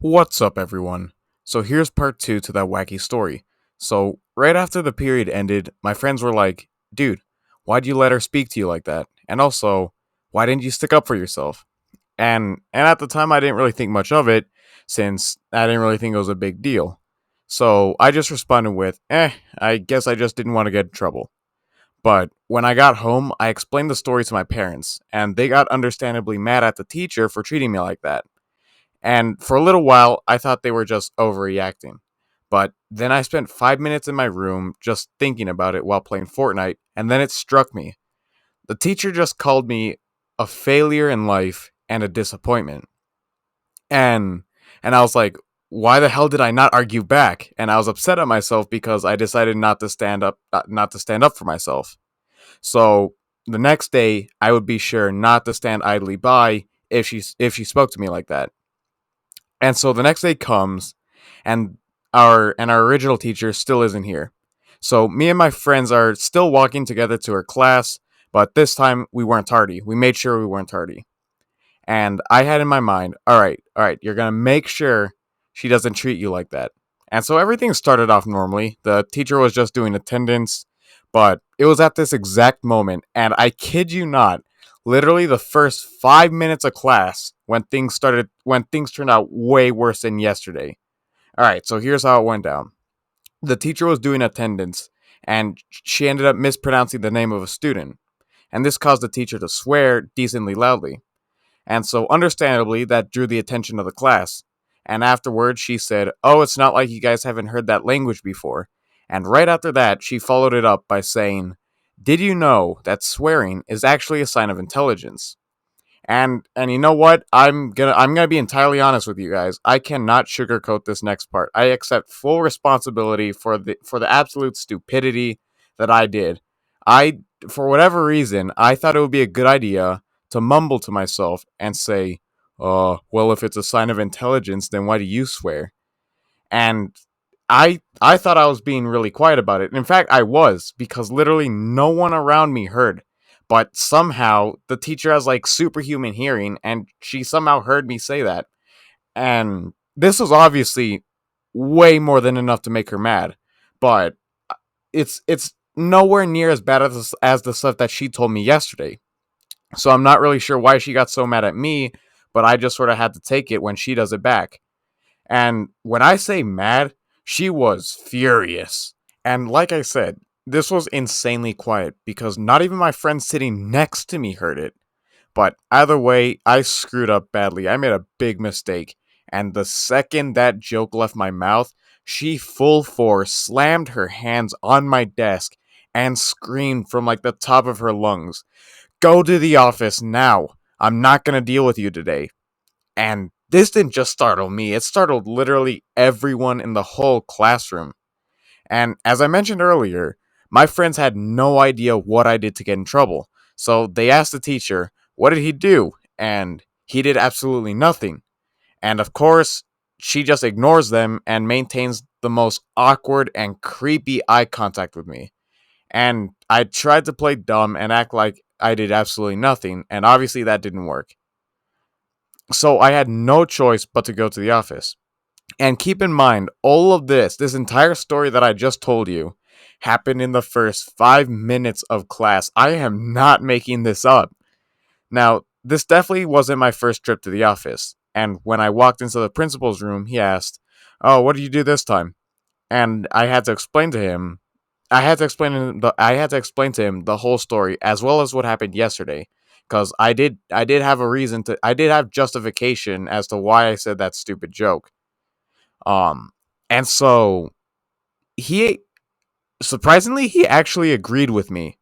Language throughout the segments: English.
What's up, everyone? So here's part two to that wacky story. So, right after the period ended, my friends were like, dude, why'd you let her speak to you like that? And also, why didn't you stick up for yourself? And at the time, I didn't really think much of it, since I didn't really think it was a big deal. So I just responded with, I guess I just didn't want to get in trouble. But when I got home, I explained the story to my parents, and they got understandably mad at the teacher for treating me like that. And for a little while, I thought they were just overreacting. But then I spent 5 minutes in my room just thinking about it while playing Fortnite, and then it struck me. The teacher just called me a failure in life and a disappointment. And and I was like, why the hell did I not argue back? And I was upset at myself because I decided not to stand up for myself. So the next day, I would be sure not to stand idly by if she spoke to me like that. And so the next day comes, and our original teacher still isn't here. So me and my friends are still walking together to her class, but this time we weren't tardy. We made sure we weren't tardy. And I had in my mind, all right, you're gonna make sure she doesn't treat you like that. And so everything started off normally. The teacher was just doing attendance, but it was at this exact moment, and I kid you not, literally the first 5 minutes of class when things turned out way worse than yesterday. All right, so here's how it went down. The teacher was doing attendance, and she ended up mispronouncing the name of a student, and this caused the teacher to swear decently loudly. And so, understandably, that drew the attention of the class. And afterwards, she said, "Oh, it's not like you guys haven't heard that language before." And right after that, she followed it up by saying, "Did you know that swearing is actually a sign of intelligence?" And you know what? I'm gonna be entirely honest with you guys. I cannot sugarcoat this next part. I accept full responsibility for the absolute stupidity that I did. I For whatever reason, I thought it would be a good idea to mumble to myself and say, well, if it's a sign of intelligence, then why do you swear?" And I thought I was being really quiet about it. In fact, I was, because literally no one around me heard. But somehow the teacher has like superhuman hearing, and she somehow heard me say that. And this was obviously way more than enough to make her mad. But it's nowhere near as bad as the stuff that she told me yesterday. So I'm not really sure why she got so mad at me, but I just sort of had to take it when she does it back. And when I say mad, she was furious. And like I said, this was insanely quiet because not even my friend sitting next to me heard it. But either way, I screwed up badly. I made a big mistake. And the second that joke left my mouth, she full force slammed her hands on my desk and screamed from like the top of her lungs, "Go to the office now. I'm not going to deal with you today." And this didn't just startle me, it startled literally everyone in the whole classroom. And as I mentioned earlier, my friends had no idea what I did to get in trouble. So they asked the teacher, what did he do? And he did absolutely nothing. And of course, she just ignores them and maintains the most awkward and creepy eye contact with me. And I tried to play dumb and act like I did absolutely nothing, and obviously that didn't work. So I had no choice but to go to the office. And keep in mind, all of this entire story that I just told you, happened in the first 5 minutes of class. I am not making this up. Now, this definitely wasn't my first trip to the office. And when I walked into the principal's room, he asked, "Oh, what did you do this time?" And I had to explain to him. I had to explain to him the whole story as well as what happened yesterday, because I did have a reason to I did have justification as to why I said that stupid joke. Um, and so he surprisingly he actually agreed with me,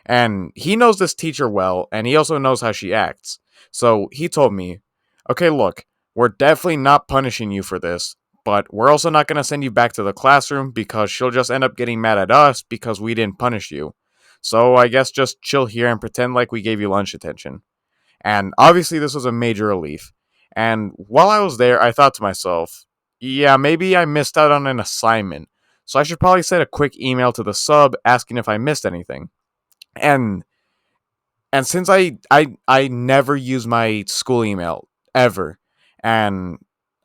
and he knows this teacher well, and he also knows how she acts. So he told me, "Okay, look, we're definitely not punishing you for this, but we're also not gonna send you back to the classroom because she'll just end up getting mad at us because we didn't punish you. So I guess just chill here and pretend like we gave you lunch attention." And obviously, this was a major relief. And while I was there, I thought to myself, yeah, maybe I missed out on an assignment. So I should probably send a quick email to the sub asking if I missed anything. And and since I never use my school email ever, and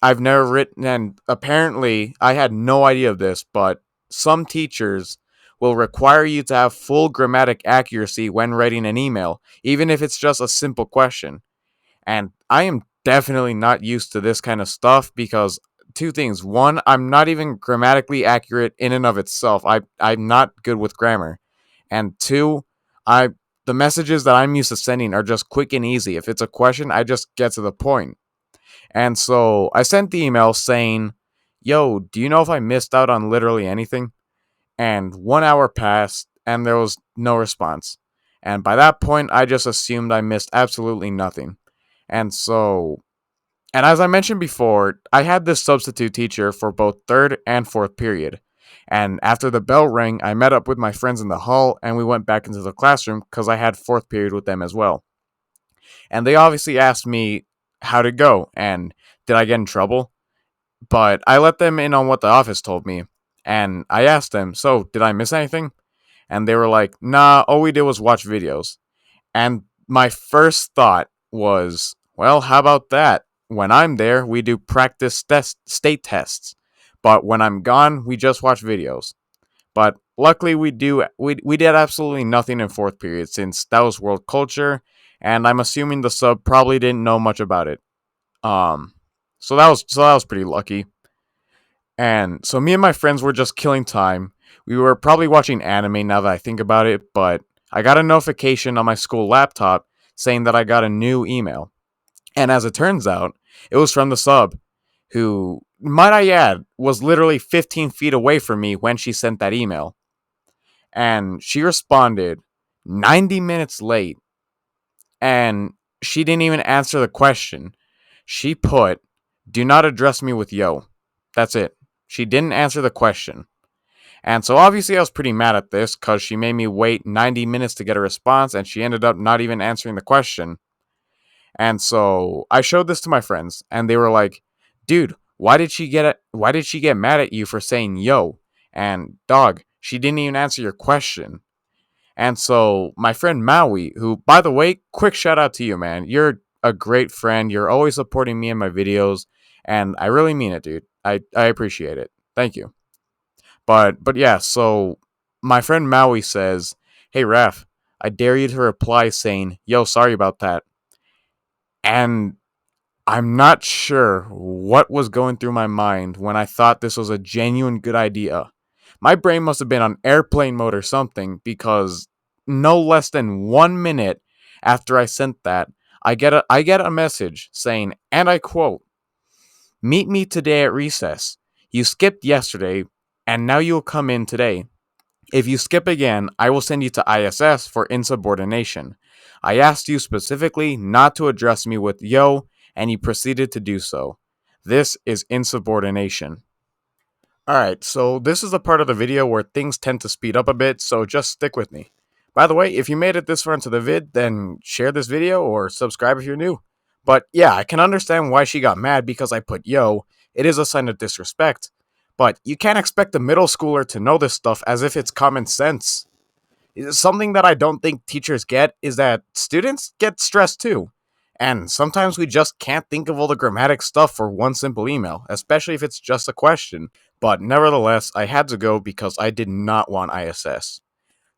I've never written, and apparently I had no idea of this, but some teachers will require you to have full grammatic accuracy when writing an email, even if it's just a simple question. And I am definitely not used to this kind of stuff because two things. One, I'm not even grammatically accurate in and of itself. I'm not good with grammar. And two, I the messages that I'm used to sending are just quick and easy. If it's a question, I just get to the point. And so I sent the email saying, "Yo, do you know if I missed out on literally anything?" And 1 hour passed and there was no response. And by that point, I just assumed I missed absolutely nothing. And so, and as I mentioned before, I had this substitute teacher for both third and fourth period. And after the bell rang, I met up with my friends in the hall and we went back into the classroom because I had fourth period with them as well. And they obviously asked me how to go and did I get in trouble? But I let them in on what the office told me. And I asked them, "So, did I miss anything?" And they were like, "Nah, all we did was watch videos." And my first thought was, well, how about that? When I'm there, we do practice state tests. But when I'm gone, we just watch videos. But luckily we did absolutely nothing in fourth period since that was world culture, and I'm assuming the sub probably didn't know much about it. Um so that was pretty lucky. And so me and my friends were just killing time. We were probably watching anime now that I think about it, but I got a notification on my school laptop saying that I got a new email. And as it turns out, it was from the sub, who, might I add, was literally 15 feet away from me when she sent that email. And she responded 90 minutes late, and she didn't even answer the question. She put, "Do not address me with yo." That's it. She didn't answer the question. And so obviously I was pretty mad at this because she made me wait 90 minutes to get a response and she ended up not even answering the question. And so I showed this to my friends and they were like, "Dude, why did she get mad at you for saying yo? And dog, she didn't even answer your question." And so my friend Maui, who, by the way, quick shout out to you, man. You're a great friend. You're always supporting me in my videos, and I really mean it, dude. I appreciate it. Thank you. But yeah, so my friend Maui says, "Hey Raf, I dare you to reply saying, 'Yo, sorry about that.'" And I'm not sure what was going through my mind when I thought this was a genuine good idea. My brain must have been on airplane mode or something because no less than 1 minute after I sent that, I get a message saying, and I quote, "Meet me today at recess. You skipped yesterday and now you'll come in today. If you skip again, I will send you to ISS for insubordination. I asked you specifically not to address me with yo, and you proceeded to do so. This is insubordination." Alright, so this is the part of the video where things tend to speed up a bit, so just stick with me. By the way, if you made it this far into the vid, then share this video or subscribe if you're new. But yeah, I can understand why she got mad because I put yo. It is a sign of disrespect. But you can't expect a middle schooler to know this stuff as if it's common sense. Something that I don't think teachers get is that students get stressed too. And sometimes we just can't think of all the grammatic stuff for one simple email, especially if it's just a question. But nevertheless, I had to go because I did not want ISS.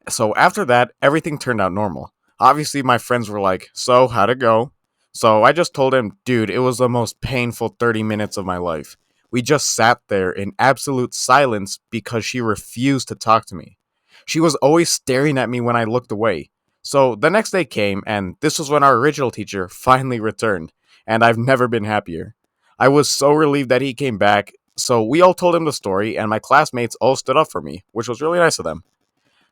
So after that, everything turned out normal. Obviously, my friends were like, "So, how'd it go?" So I just told him, "Dude, it was the most painful 30 minutes of my life." We just sat there in absolute silence because she refused to talk to me. She was always staring at me when I looked away. So the next day came, and this was when our original teacher finally returned, and I've never been happier. I was so relieved that he came back, so we all told him the story, and my classmates all stood up for me, which was really nice of them.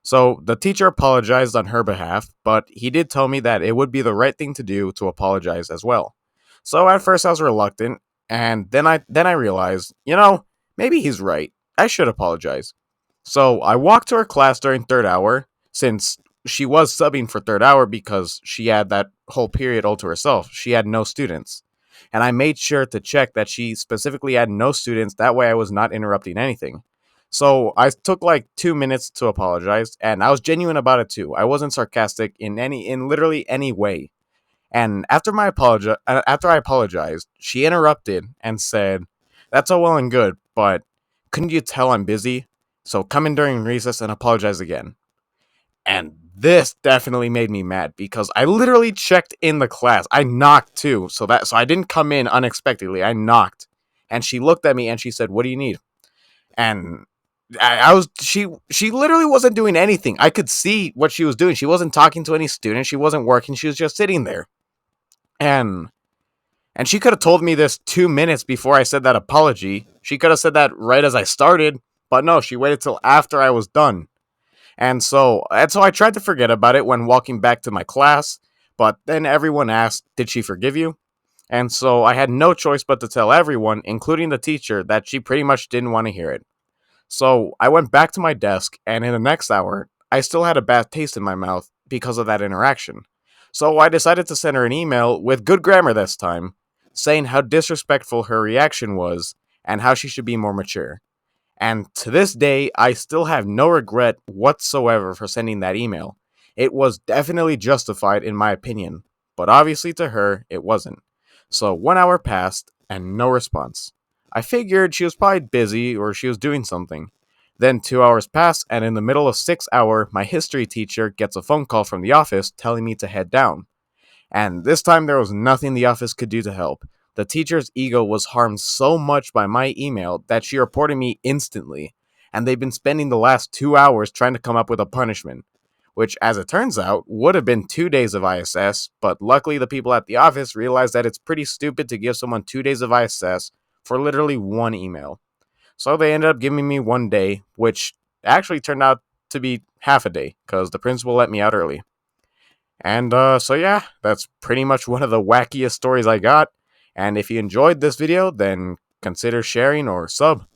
So the teacher apologized on her behalf, but he did tell me that it would be the right thing to do to apologize as well. So at first I was reluctant, and then I realized, maybe he's right. I should apologize. So I walked to her class during third hour, since she was subbing for third hour because she had that whole period all to herself. She had no students. And I made sure to check that she specifically had no students, that way I was not interrupting anything. So I took like 2 minutes to apologize, and I was genuine about it too. I wasn't sarcastic in literally any way. And after I apologized, she interrupted and said, "That's all well and good, but couldn't you tell I'm busy? So come in during recess and apologize again." And this definitely made me mad because I literally checked in the class. I knocked too, so I didn't come in unexpectedly. I knocked, and she looked at me and she said, "What do you need?" And I was she literally wasn't doing anything. I could see what she was doing. She wasn't talking to any students. She wasn't working. She was just sitting there. And and she could have told me this 2 minutes before I said that apology. She could have said that right as I started, but no, she waited till after I was done. And so I tried to forget about it when walking back to my class, but then everyone asked, "Did she forgive you?" And so I had no choice but to tell everyone, including the teacher, that she pretty much didn't want to hear it. So I went back to my desk, and in the next hour, I still had a bad taste in my mouth because of that interaction. So I decided to send her an email with good grammar this time, saying how disrespectful her reaction was and how she should be more mature. And to this day, I still have no regret whatsoever for sending that email. It was definitely justified in my opinion, but obviously to her, it wasn't. So 1 hour passed and no response. I figured she was probably busy or she was doing something. Then 2 hours pass, and in the middle of 6 hour, my history teacher gets a phone call from the office telling me to head down. And this time there was nothing the office could do to help. The teacher's ego was harmed so much by my email that she reported me instantly, and they've been spending the last 2 hours trying to come up with a punishment, which, as it turns out, would have been 2 days of ISS, but luckily the people at the office realized that it's pretty stupid to give someone 2 days of ISS for literally one email. So they ended up giving me 1 day, which actually turned out to be half a day, because the principal let me out early. And yeah, that's pretty much one of the wackiest stories I got. And if you enjoyed this video, then consider sharing or sub.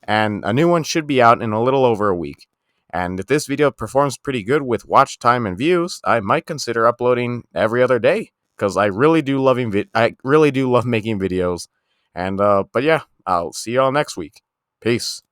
And a new one should be out in a little over a week. And if this video performs pretty good with watch time and views, I might consider uploading every other day because I really do love making videos. And but yeah, I'll see y'all next week. Peace.